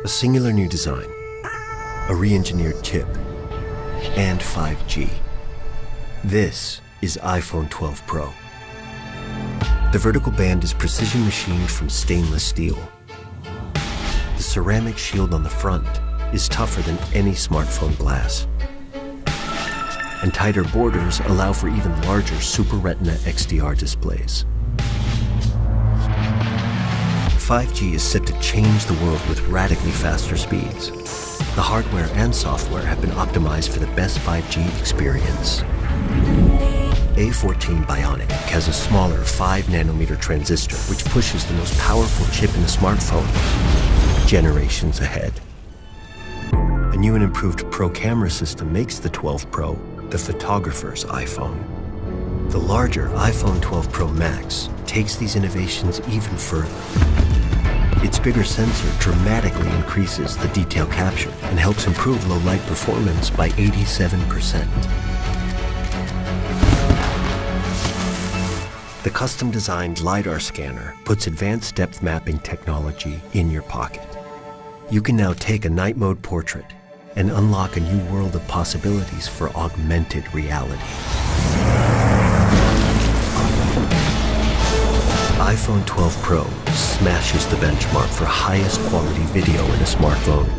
A singular new design, a re-engineered chip, and 5G. This is iPhone 12 Pro. The vertical band is precision machined from stainless steel. The ceramic shield on the front is tougher than any smartphone glass. And tighter borders allow for even larger Super Retina XDR displays. 5G is set to change the world with radically faster speeds. The hardware and software have been optimized for the best 5G experience. A14 Bionic has a smaller 5nm transistor which pushes the most powerful chip in a smartphone generations ahead. A new and improved Pro camera system makes the 12 Pro the photographer's iPhone. The larger iPhone 12 Pro Max takes these innovations even further. Its bigger sensor dramatically increases the detail capture and helps improve low light performance by 87%. The custom-designed LiDAR Scanner puts advanced depth mapping technology in your pocket. You can now take a night mode portrait and unlock a new world of possibilities for augmented reality. iPhone 12 Pro smashes the benchmark for highest quality video in a smartphone.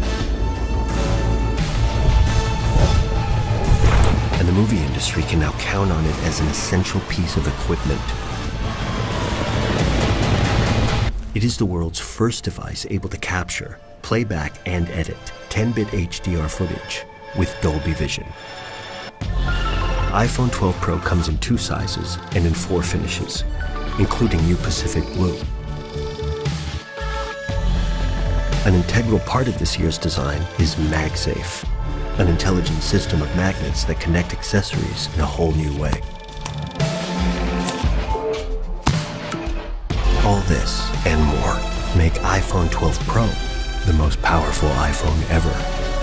And the movie industry can now count on it as an essential piece of equipment. It is the world's first device able to capture, playback, and edit 10-bit HDR footage with Dolby Vision. iPhone 12 Pro comes in 2 sizes and in 4 finishes, including New Pacific Blue. An integral part of this year's design is MagSafe, an intelligent system of magnets that connect accessories in a whole new way. All this and more make iPhone 12 Pro the most powerful iPhone ever.